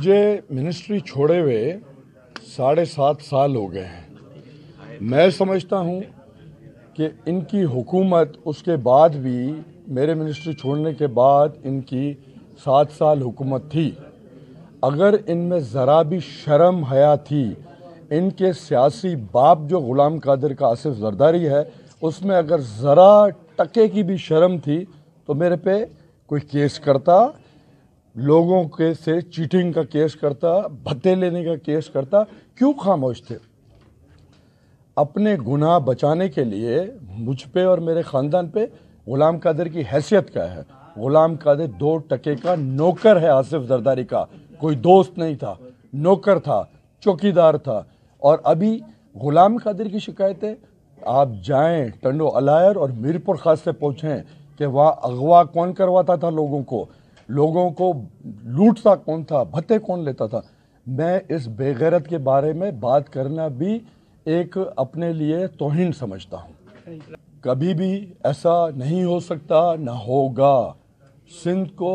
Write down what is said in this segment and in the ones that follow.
मुझे मिनिस्ट्री छोड़े हुए 7.5 साल हो गए हैं। मैं समझता हूं कि इनकी हुकूमत उसके बाद भी मेरे मिनिस्ट्री छोड़ने के बाद इनकी 7 साल हुकूमत थी। अगर इनमें ज़रा भी शर्म हया थी, इनके सियासी बाप जो ग़ुलाम कादिर का आसिफ जरदारी है, उसमें अगर ज़रा टके की भी शर्म थी तो मेरे पे कोई केस करता, लोगों के से चीटिंग का केस करता, भत्ते लेने का केस करता। क्यों खामोश थे? अपने गुनाह बचाने के लिए मुझ पे और मेरे ख़ानदान पे ग़ुलाम कादिर की हैसियत क्या है? ग़ुलाम कादिर 2 टके का नौकर है आसिफ जरदारी का, कोई दोस्त नहीं था, नौकर था, चौकीदार था। और अभी ग़ुलाम कादिर की शिकायतें, आप जाएं टंडो अलायर और मीरपुर खास से पूछें कि वहाँ अगवा कौन करवाता था, लोगों को लूटता कौन था, भत्ते कौन लेता था। मैं इस बेगैरत के बारे में बात करना भी एक अपने लिए तौहीन समझता हूँ। कभी भी ऐसा नहीं हो सकता, ना होगा। सिंध को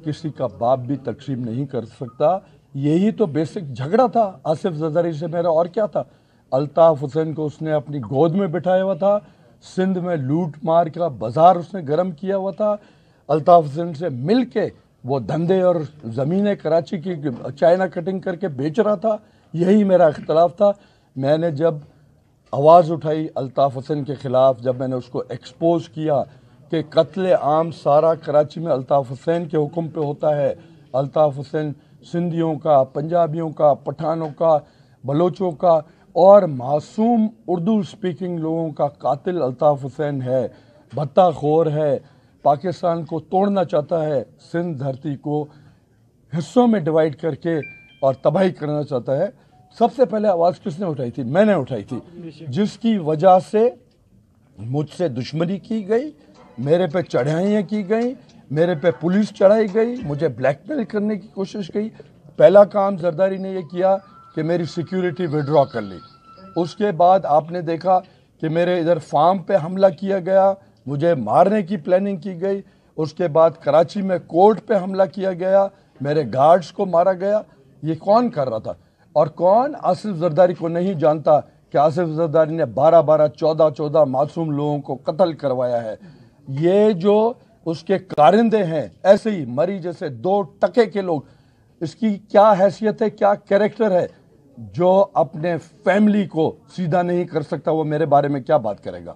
किसी का बाप भी तकसीम नहीं कर सकता। यही तो बेसिक झगड़ा था आसिफ जरदारी से मेरा, और क्या था? अल्ताफ़ हुसैन को उसने अपनी गोद में बिठाया हुआ था, सिंध में लूट मार का बाजार उसने गर्म किया हुआ था, अल्ताफ़ हुसैन से मिल के वो धंधे और ज़मीनें कराची की चाइना कटिंग करके बेच रहा था। यही मेरा इख्तलाफ था। मैंने जब आवाज़ उठाई अल्ताफ़ हुसैन के ख़िलाफ़, जब मैंने उसको एक्सपोज किया कि कत्ल आम सारा कराची में अल्ताफ़ हुसैन के हुक्म पे होता है, अल्ताफ़ हुसैन सिंधियों का, पंजाबियों का, पठानों का, बलोचों का और मासूम उर्दू स्पीकिंग लोगों का कातिल अल्ताफ़ हुसैन है, भत्ताखोर है, पाकिस्तान को तोड़ना चाहता है, सिंध धरती को हिस्सों में डिवाइड करके और तबाही करना चाहता है। सबसे पहले आवाज़ किसने उठाई थी? मैंने उठाई थी, जिसकी वजह से मुझसे दुश्मनी की गई, मेरे पे चढ़ाइयाँ की गई, मेरे पे पुलिस चढ़ाई गई, मुझे ब्लैकमेल करने की कोशिश की। पहला काम जरदारी ने यह किया कि मेरी सिक्योरिटी विड्रॉ कर ली। उसके बाद आपने देखा कि मेरे इधर फार्म पे हमला किया गया, मुझे मारने की प्लानिंग की गई। उसके बाद कराची में कोर्ट पे हमला किया गया, मेरे गार्ड्स को मारा गया। ये कौन कर रहा था? और कौन आसिफ जरदारी को नहीं जानता कि आसिफ जरदारी ने 12-12, 14-14 मासूम लोगों को कत्ल करवाया है। ये जो उसके कारिंदे हैं, ऐसे ही मरी जैसे 2 टके के लोग, इसकी क्या हैसियत है, क्या कैरेक्टर है? जो अपने फैमिली को सीधा नहीं कर सकता, वो मेरे बारे में क्या बात करेगा?